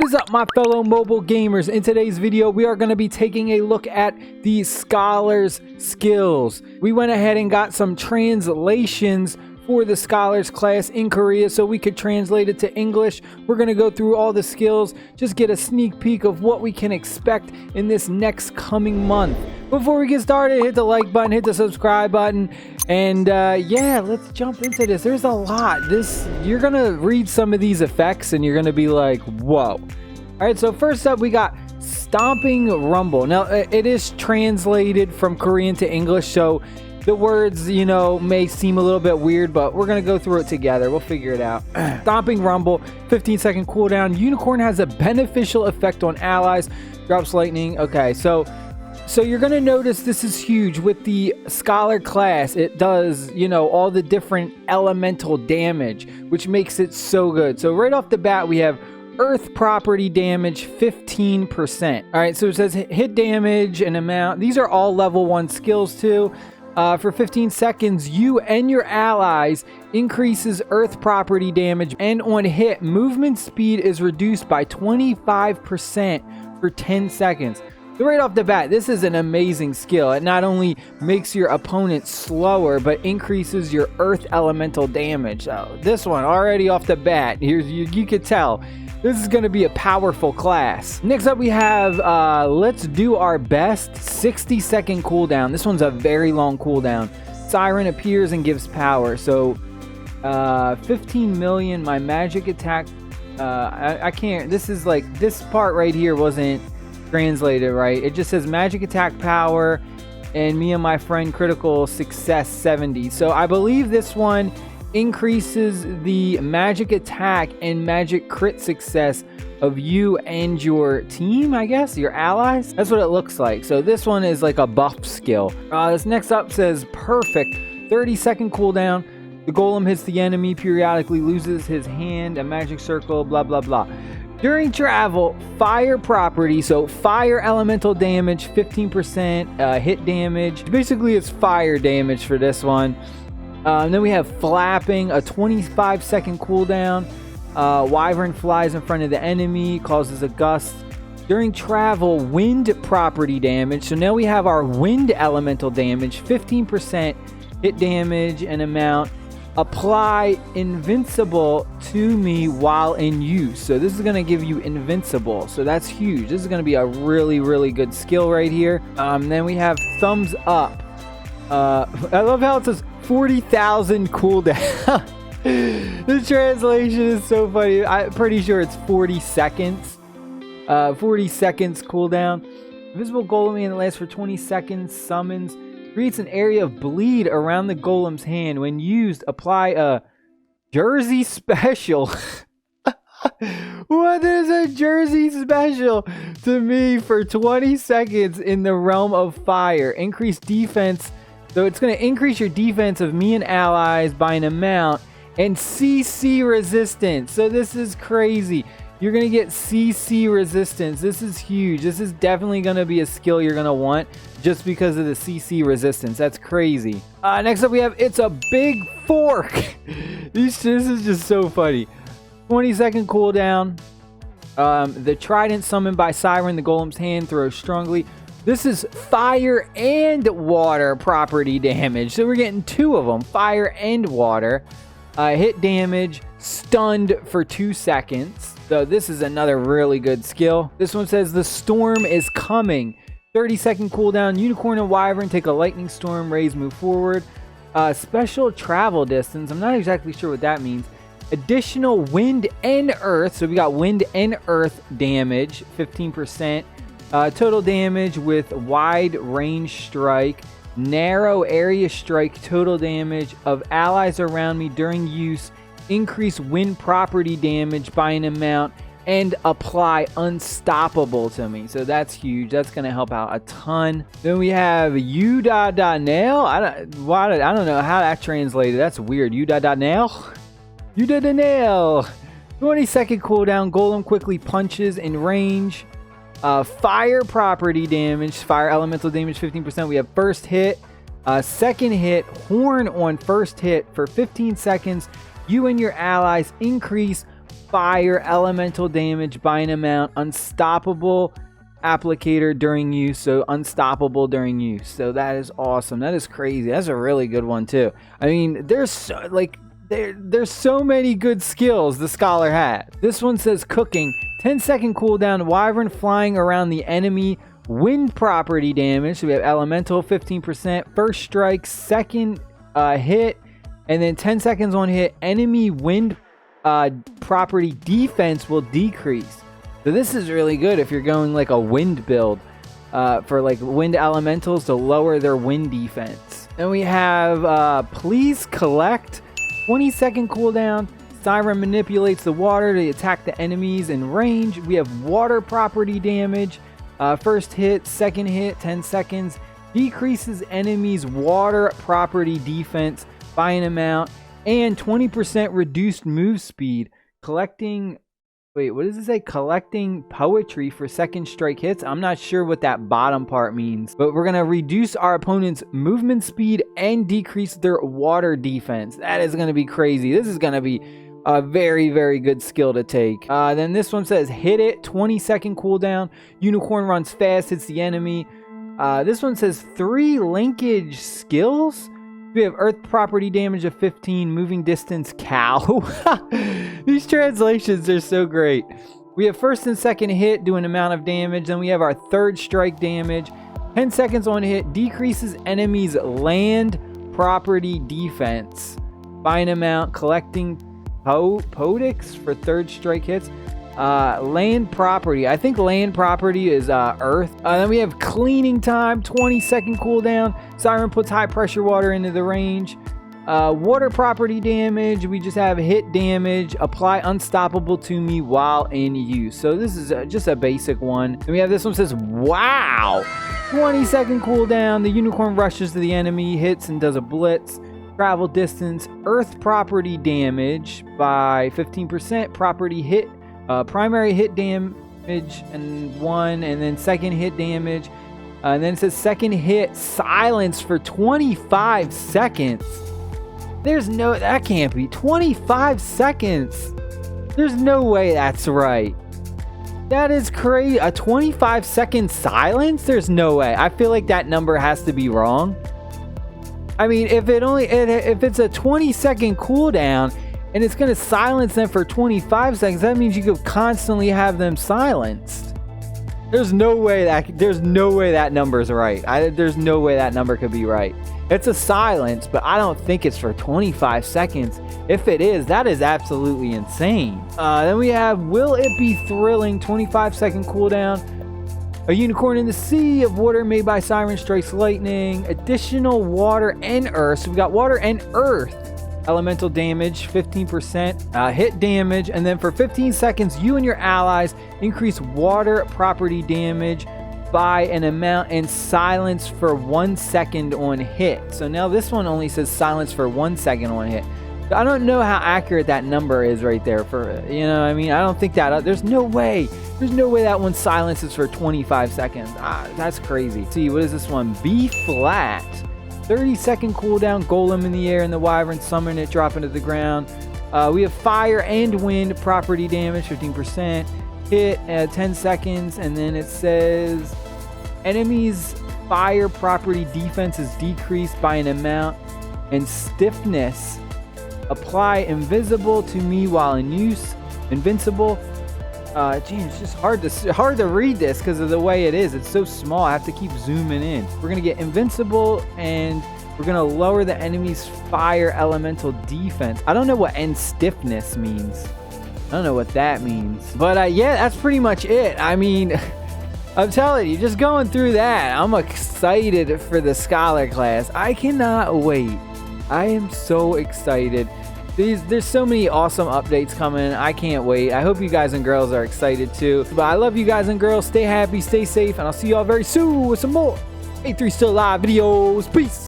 What is up, my fellow mobile gamers? In today's video, we are going to be taking a look at the Scholars skills. We went ahead and got some translations for the Scholars class in Korea so we could translate it to English. We're going to go through all the skills, just get a sneak peek of what we can expect in this next coming month. Before we get started, hit the like button, hit the subscribe button, and yeah, let's jump into this. There's a lot. You're going to read some of these effects and you're going to be like, whoa. All right, so first up we got Stomping Rumble. Now, it is translated from Korean to English, so the words, you know, may seem a little bit weird, but we're going to go through it together. We'll figure it out. Stomping Rumble, 15-second cooldown. Unicorn has a beneficial effect on allies. Drops lightning. Okay, so you're going to notice this is huge. With the Scholar class, it does, you know, all the different elemental damage, which makes it so good. So right off the bat, we have Earth property damage 15%. All right, so it says hit damage and amount. These are all level 1 skills too. For 15 seconds, you and your allies increases Earth property damage, and on hit, movement speed is reduced by 25% for 10 seconds. So right off the bat, this is an amazing skill. It not only makes your opponent slower, but increases your Earth elemental damage. So this one, already off the bat, you could tell. This is going to be a powerful class. Next up, we have Let's Do Our Best, 60-second cooldown. This one's a very long cooldown. Siren appears and gives power. So 15 million, my magic attack. I can't, this is like, this part right here wasn't translated right. It just says magic attack power and me and my friend critical success 70. So I believe this one increases the magic attack and magic crit success of you and your team, I guess, your allies. That's what it looks like. So this one is like a buff skill. This next up says perfect, 30-second cooldown. The golem hits the enemy, periodically loses his hand, a magic circle, blah, blah, blah. During travel, fire property, so fire elemental damage, 15% hit damage. Basically, it's fire damage for this one. And then we have Flapping, a 25-second cooldown. Wyvern flies in front of the enemy, causes a gust. During travel, wind property damage. So now we have our wind elemental damage, 15% hit damage and amount. Apply invincible to me while in use. So this is going to give you invincible. So that's huge. This is going to be a really, really good skill right here. Then we have Thumbs Up. I love how it says 40,000 cooldown. The translation is so funny. I'm pretty sure it's 40 seconds. 40 seconds cooldown. Invisible golem that lasts for 20 seconds. Summons. Creates an area of bleed around the golem's hand. When used, apply a Jersey special. What is a Jersey special to me for 20 seconds in the realm of fire? Increase defense. So it's going to increase your defense of me and allies by an amount, and CC resistance. So this is crazy. You're going to get CC resistance. This is huge. This is definitely going to be a skill you're going to want just because of the CC resistance. That's crazy. Next up we have It's a Big Fork. This is just so funny. 20-second cooldown. The trident summoned by Siren, the golem's hand, throws strongly. This is fire and water property damage. So we're getting two of them, fire and water. Hit damage, stunned for 2 seconds. So this is another really good skill. This one says the storm is coming. 30-second cooldown. Unicorn and Wyvern take a lightning storm. Raise, move forward. Special travel distance. I'm not exactly sure what that means. Additional wind and earth. So we got wind and earth damage, 15%. Total damage with wide range strike, narrow area strike, total damage of allies around me during use, increase wind property damage by an amount, and apply unstoppable to me. So that's huge. That's going to help out a ton. Then we have U.nail. I don't know how that translated. That's weird. U.nail. U.nail. 20-second cooldown. Golem quickly punches in range. Fire property damage, fire elemental damage 15%. We have first hit, second hit, horn on first hit for 15 seconds. You and your allies increase fire elemental damage by an amount, unstoppable applicator during use, so unstoppable during use. So that is awesome. That is crazy. That's a really good one too. I mean, there's so many good skills the scholar had. This one says cooking, 10-second cooldown, Wyvern flying around the enemy, wind property damage. So we have elemental 15%, first strike, second hit, and then 10 seconds on hit, enemy wind property defense will decrease. So this is really good if you're going like a wind build for like wind elementals to lower their wind defense. Then we have please collect, 20-second cooldown, Siren manipulates the water to attack the enemies in range. We have water property damage, first hit, second hit, 10 seconds, decreases enemies water property defense by an amount, and 20% reduced move speed. Collecting, wait, what does it say? Collecting poetry for second strike hits. I'm not sure what that bottom part means, but we're gonna reduce our opponent's movement speed and decrease their water defense. That is gonna be crazy. This is gonna be a very, very good skill to take. Then this one says hit it, 20-second cooldown, unicorn runs fast, hits the enemy. This one says 3 linkage skills. We have earth property damage of 15, moving distance cow. These translations are so great. We have first and second hit, do an amount of damage. Then we have our third strike damage. 10 seconds on hit, decreases enemies land property defense by an amount, collecting podix for third strike hits. Land property, I think land property is earth. Then we have cleaning time, 20-second cooldown, Siren puts high pressure water into the range. Water property damage, we just have hit damage, apply unstoppable to me while in use. So this is just a basic one. And we have this one says wow, 20-second cooldown, the unicorn rushes to the enemy, hits and does a blitz. Travel distance, earth property damage by 15%, property hit, primary hit damage and 1, and then second hit damage, and then it says second hit silence for 25 seconds. There's no, that can't be 25 seconds. There's no way that's right. That is crazy. A 25-second silence? There's no way. I feel like that number has to be wrong. I mean, if it's a 20-second cooldown and it's going to silence them for 25 seconds, that means you could constantly have them silenced. There's no way that number's right. There's no way that number could be right. It's a silence, but I don't think it's for 25 seconds. If it is, that is absolutely insane. Then we have will it be thrilling, 25-second cooldown. A unicorn in the sea of water made by Siren strikes lightning. Additional water and earth. So we got water and earth. Elemental damage, 15%. Hit damage. And then for 15 seconds, you and your allies increase water property damage by an amount and silence for 1 second on hit. So now this one only says silence for 1 second on hit. I don't know how accurate that number is right there for, you know what I mean? I don't think that, there's no way that one silences for 25 seconds. That's crazy. See, what is this one? B flat. 30-second cooldown, golem in the air, and the wyvern summon it, drop into the ground. We have fire and wind property damage, 15%. Hit 10 seconds, and then it says enemies fire property defense is decreased by an amount, and stiffness. Apply invisible to me while in use. Invincible. Gee, it's just hard to read this because of the way it is. It's so small. I have to keep zooming in. We're gonna get invincible, and we're gonna lower the enemy's fire elemental defense. I don't know what end stiffness means. I don't know what that means. But yeah, that's pretty much it. I mean, I'm telling you, just going through that, I'm excited for the scholar class. I cannot wait. I am so excited. There's so many awesome updates coming. I can't wait. I hope you guys and girls are excited too. But I love you guys and girls. Stay happy, stay safe, and I'll see y'all very soon with some more A3 Still Live videos. Peace.